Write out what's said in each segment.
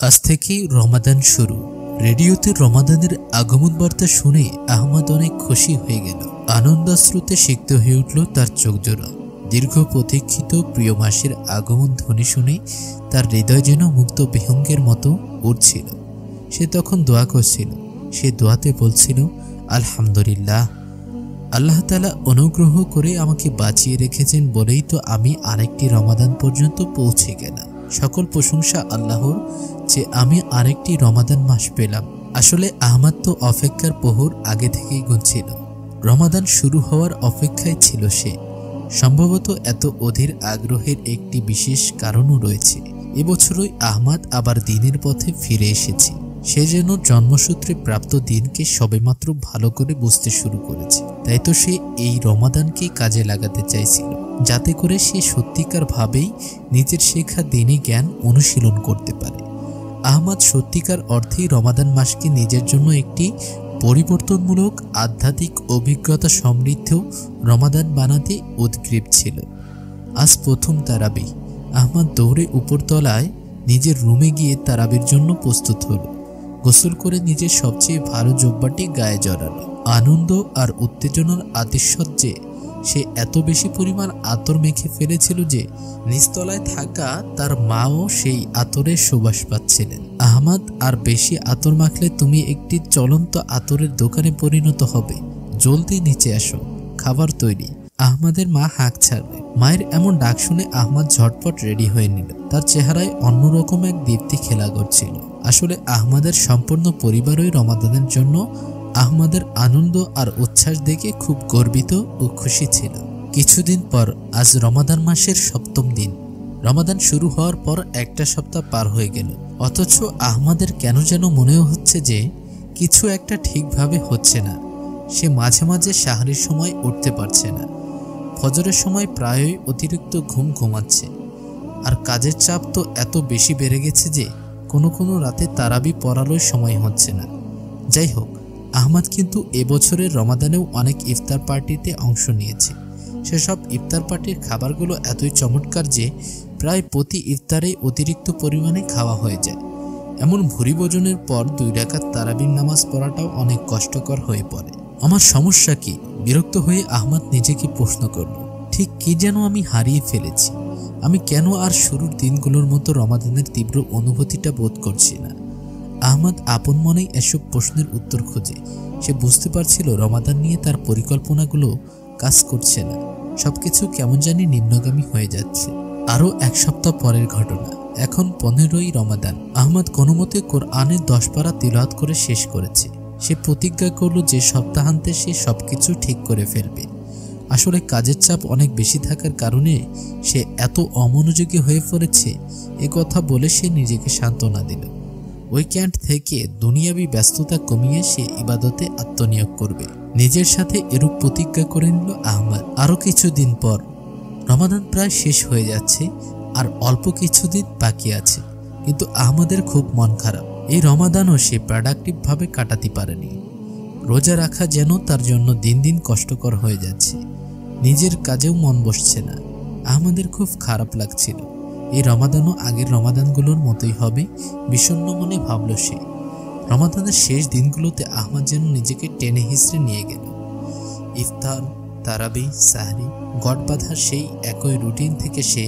আজ থেকেই রমাদান শুরু। রেডিওতে রমাদানের আগমন বার্তা শুনে আহমদ অনেক খুশি হয়ে গেল। আনন্দাশ্রুতে সিক্ত হয়ে উঠল তার চোখজোড়া। দীর্ঘ প্রতীক্ষিত প্রিয় মাসের আগমন ধ্বনি শুনে তার হৃদয় যেন মুক্ত বিহঙ্গের মতো উঠছিল। সে তখন দোয়া করছিল। সে দোয়াতে বলছিল, আলহামদুলিল্লাহ, আল্লাহ তাআলা অনুগ্রহ করে আমাকে বাঁচিয়ে রেখেছেন বলেই তো আমি আরেকটি রমাদান পর্যন্ত পৌঁছে গেলাম। সকল প্রশংসা আল্লাহর যে আমি আরেকটি রমাদান মাস পেলাম। আসলে আহমদ তো অপেক্ষার প্রহর আগে থেকেই গুনছিল। রমাদান শুরু হওয়ার অপেক্ষায় ছিল সে। সম্ভবত এত অধীর আগ্রহের একটি বিশেষ কারণও রয়েছে। এবছরই আহমদ আবার দিনের পথে ফিরে এসেছে। সে যেন জন্মসূত্রে প্রাপ্ত দিনকে সবেমাত্র ভালো করে বুঝতে শুরু করেছে। তাই তো সে এই রমাদানকে কাজে লাগাতে চাইছিল, যাতে করে সে সত্যিকার ভাবেই নিজের শেখা দিনী জ্ঞান অনুশীলন করতে পারে। আহমদ সত্যিকার অর্থেই রমাদান মাসকে নিজের জন্য একটি পরিবর্তনমূলক আধ্যাত্মিক অভিজ্ঞতা সমৃদ্ধ রমাদান বানাতে উদগ্রীব ছিল। আজ প্রথম তারাবি। আহমদ দৌড়ে উপরতলায় নিজের রুমে গিয়ে তারাবির জন্য প্রস্তুত হলো। গোসল করে নিজের সবচেয়ে ভালো জব্বাটি গায়ে জড়ালো। আনন্দ আর উত্তেজনার আতিশয্যে সে এত বেশি পরিমাণ আতর মেখে ফেলেছিল যে নিচতলায় থাকা তার মাও সেই আতরের সুবাস পাচ্ছিলেন। আহমদ, আর বেশি আতর মাখলে তুমি একটি চলন্ত আতরের দোকানে পরিণত হবে। জলদি নিচে আসো, খাবার তৈরি। আহমদের মা হাঁক ছাড়লেন। মায়ের এমন ডাক শুনে আহমদ ঝটপট রেডি হয়ে নিল। তার চেহারায় অন্যরকম এক দীপ্তি খেলা করছিল। আসলে আহমদের সম্পূর্ণ পরিবারই রমাদানের জন্য আহমদের আনন্দ আর উচ্ছ্বাস দেখে খুব গর্বিত ও খুশি ছিল। কিছুদিন পর আজ রমাদান মাসের সপ্তম দিন। রমাদান শুরু হওয়ার পর একটা সপ্তাহ পার হয়ে গেল, অথচ আহমদের কেন যেন মনেও হচ্ছে যে কিছু একটা ঠিকভাবে হচ্ছে না। সে মাঝে মাঝে সাহরির সময় উঠতে পারছে না। ফজরের সময় প্রায়ই অতিরিক্ত ঘুমাচ্ছে। আর কাজের চাপ তো এত বেশি বেড়ে গেছে যে কোনো কোনো রাতে তারাবি পড়ারও সময় হচ্ছে না। যাই হোক, আহমদ কিন্তু এবছরের রমাদানেও অনেক ইফতার পার্টিতে অংশ নিয়েছে। সেসব ইফতার পার্টির খাবারগুলো এতই চমৎকার যে প্রায় প্রতি ইফতারে অতিরিক্ত পরিমাণে খাওয়া হয়ে যায়। এমন ভুরি ভোজনের পর 2 রাকাত তারাবির নামাজ পড়াটাও অনেক কষ্টকর হয়ে পড়ে। আমার সমস্যা কি? বিরক্ত হয়ে আহমদ নিজেকে প্রশ্ন করল। ঠিক কি যেন আমি হারিয়ে ফেলেছি। আমি কেন আর শুরুর দিনগুলোর মতো রমাদানের তীব্র অনুভূতিটা বোধ করছি না? আহমদ আপন মনেই এসব প্রশ্নের উত্তর খোঁজে। সে বুঝতে পারছিল রমাদান নিয়ে তার পরিকল্পনাগুলো কাজ করছে না। সবকিছু কেমন জানি নিম্নগামী হয়ে যাচ্ছে। আরও 1 সপ্তাহ পরের ঘটনা। এখন 15ই রমাদান। আহমদ কোনোমতে কোরআনের 10 পারা তিলাওয়াত করে শেষ করেছে। সে প্রতিজ্ঞা করল যে সপ্তাহান্তে সে সবকিছু ঠিক করে ফেলবে। আসলে কাজের চাপ অনেক বেশি থাকার কারণে সে এত অমনোযোগী হয়ে পড়েছে। এ কথা বলে সে নিজেকে সান্ত্বনা দিল। উইকেন্ড থেকে দুনিয়াবি ব্যস্ততা কমিয়ে সে ইবাদতে আত্মনিয়োগ করবে। নিজের সাথে এরূপ প্রতিজ্ঞা করে নিল আহমদ। আরও কিছুদিন পর। রমাদান প্রায় শেষ হয়ে যাচ্ছে আর অল্প কিছুদিন বাকি আছে, কিন্তু আহমদের খুব মন খারাপ। এই রমাদানও সে প্রোডাক্টিভভাবে কাটাতে পারেনি। রোজা রাখা যেন তার জন্য দিন দিন কষ্টকর হয়ে যাচ্ছে। নিজের কাজেও মন বসছে না। আহমদের খুব খারাপ লাগছিল। এই রমাদানও আগের রমাদানগুলোর মতোই হবে, বিষণ্ণ মনে ভাবল সে। রমাদানের শেষ দিনগুলোতে আহমদ যেন নিজেকে টেনে হিঁচড়ে নিয়ে গেল। ইফতার, তারাবি, সাহরি, গড় বাঁধার সেই একই রুটিন থেকে সে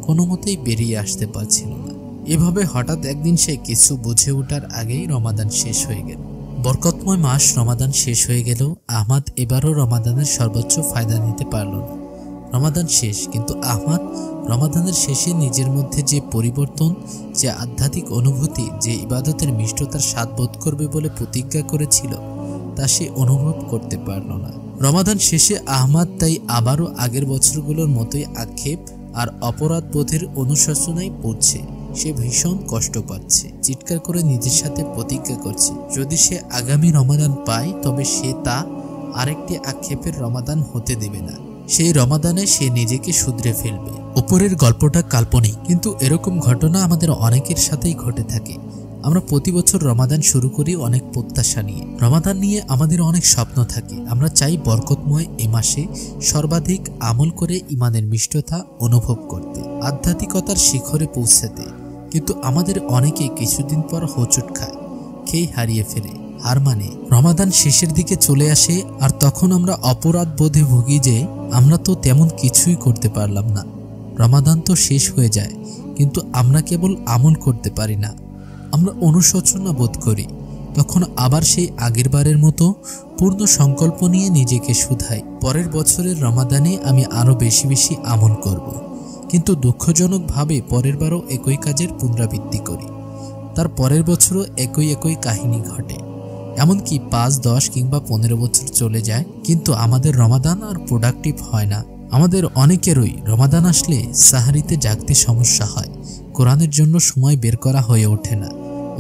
কোনো মতেই বেরিয়ে আসতে পারছিল না। এভাবে হঠাৎ একদিন সে কিছু বুঝে ওঠার আগেই রমাদান শেষ হয়ে গেল। বরকতময় মাস রমাদান শেষ হয়ে গেলেও আহমদ এবারও রমাদানের সর্বোচ্চ ফায়দা নিতে পারল না। রমাদান শেষ, কিন্তু আহমদ রমাদানের শেষে নিজের মধ্যে যে পরিবর্তন, যে আধ্যাত্মিক অনুভূতি, যে ইবাদতের মিষ্টতার স্বাদ বোধ করবে বলে প্রতিজ্ঞা করেছিল, তা সে অনুভব করতে পারল না। রমাদান শেষে আহমদ তাই আবারও আগের বছরগুলোর মতোই আক্ষেপ আর অপরাধ বোধের অনুশোচনায় পড়ছে। সে ভীষণ কষ্ট পাচ্ছে। চিৎকার করে নিজের সাথে প্রতিজ্ঞা করছে, যদি সে আগামী রমাদান পায় তবে সে তা আরেকটি আক্ষেপের রমাদান হতে দেবে না। সেই রমাদানে সে নিজেকে শুধরে ফেলবে। উপরের গল্পটা কাল্পনিক, কিন্তু এরকম ঘটনা আমাদের অনেকের সাথেই ঘটে থাকে। আমরা প্রতি বছর রমাদান শুরু করি অনেক প্রত্যাশা নিয়ে। রমাদান নিয়ে আমাদের অনেক স্বপ্ন থাকে। আমরা চাই বরকতময় এ মাসে সর্বাধিক আমল করে ইমানের মিষ্টতা অনুভব করতে, আধ্যাত্মিকতার শিখরে পৌঁছাতে। কিন্তু আমাদের অনেকে কিছুদিন পর হোঁচট খায়, খেয়ে হারিয়ে ফেলে, হার মানে। রমাদান শেষের দিকে চলে আসে আর তখন আমরা অপরাধ বোধে ভুগি যে আমরা তো তেমন কিছুই করতে পারলাম না। রমাদান তো শেষ হয়ে যায়, কিন্তু আমরা কেবল আমল করতে পারি না। আমরা অনুশোচনা বোধ করি। তখন আবার সেই আগের বারের মতো পূর্ণ সংকল্প নিয়ে নিজেকে শুধাই, পরের বছরের রমাদানে আমি আরো বেশি বেশি আমল করব। কিন্তু দুঃখজনকভাবে পরের বারও একই কাজের পুনরাবৃত্তি করি। তার পরের বছরও একই কাহিনী ঘটে। এমনকি 5, 10 কিংবা 15 বছর চলে যায়, কিন্তু আমাদের রমাদান আর প্রোডাক্টিভ হয় না। আমাদের অনেকেরই রমাদান আসলে সাহারিতে জাগতে সমস্যা হয়, কোরআনের জন্য সময় বের করা হয়ে ওঠে না,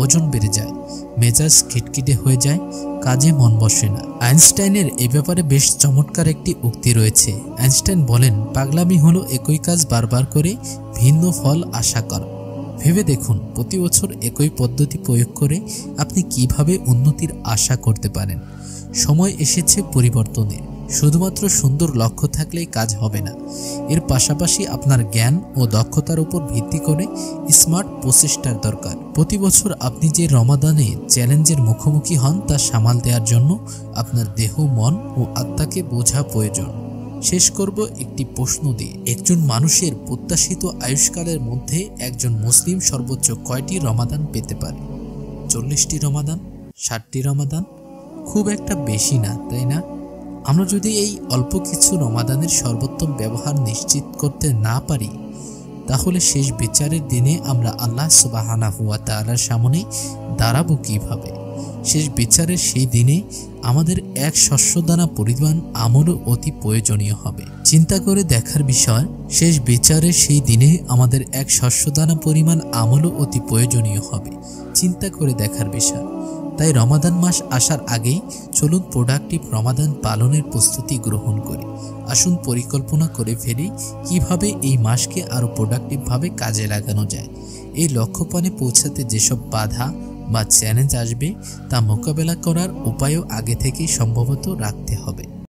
ওজন বেড়ে যায়, মেজাজ খিটখিটে হয়ে যায়, কাজে মন বসে না। আইনস্টাইনের এ ব্যাপারে বেশ চমৎকার একটি উক্তি রয়েছে। আইনস্টাইন বলেন, পাগলামি হলো একই কাজ বারবার করে ভিন্ন ফল আশা করা। ভেবে দেখুন, প্রতি বছর একই পদ্ধতি প্রয়োগ করে আপনি কিভাবে উন্নতির আশা করতে পারেন। সময় এসেছে পরিবর্তনের। শুধুমাত্র সুন্দর লক্ষ্য থাকলেই কাজ হবে না, এর পাশাপাশি আপনার জ্ঞান ও দক্ষতার উপর ভিত্তি করে স্মার্ট প্রচেষ্টার দরকার। প্রতি বছর আপনি যে রমাদানে চ্যালেঞ্জের মুখোমুখি হন তা সামাল দেওয়ার জন্য আপনার দেহ, মন ও আত্মাকে বোঝা প্রয়োজন। শেষ করব একটি প্রশ্ন দিয়ে। একজন মানুষের প্রত্যাশিত আয়ুষ্কালের মধ্যে একজন মুসলিম সর্বোচ্চ কয়টি রমাদান পেতে পারে? 40টি রমাদান? 60টি রমাদান? খুব একটা বেশি না, তাই না? আমরা যদি এই অল্প কিছু রমাদানের সর্বোত্তম ব্যবহার নিশ্চিত করতে না পারি, তাহলে শেষ বিচারের দিনে আমরা আল্লাহ সুবহানাহু ওয়া তাআলার সামনে দাঁড়াবো কিভাবে? শেষ বিচারের সেই দিনে আমাদের এক শস্যদানা পরিমাণ আমলও অতি প্রয়োজনীয় হবে। চিন্তা করে দেখার বিষয়, শেষ বিচারের সেই দিনে আমাদের এক শস্যদানা পরিমাণ আমলও অতি প্রয়োজনীয় হবে। চিন্তা করে দেখার বিষয়। তাই রমাদান মাস আসার আগেই চলুন প্রোডাক্টিভ রমাদান পালনের প্রস্তুতি গ্রহণ করি। আসুন পরিকল্পনা করে ফেলি কিভাবে এই মাসকে আরও প্রোডাক্টিভভাবে কাজে লাগানো যায়। এই লক্ষ্যপানে পৌঁছাতে যেসব বাধা বা চ্যালেঞ্জ আসবে তা মোকাবেলা করার উপায়ও আগে থেকেই সম্ভবত রাখতে হবে।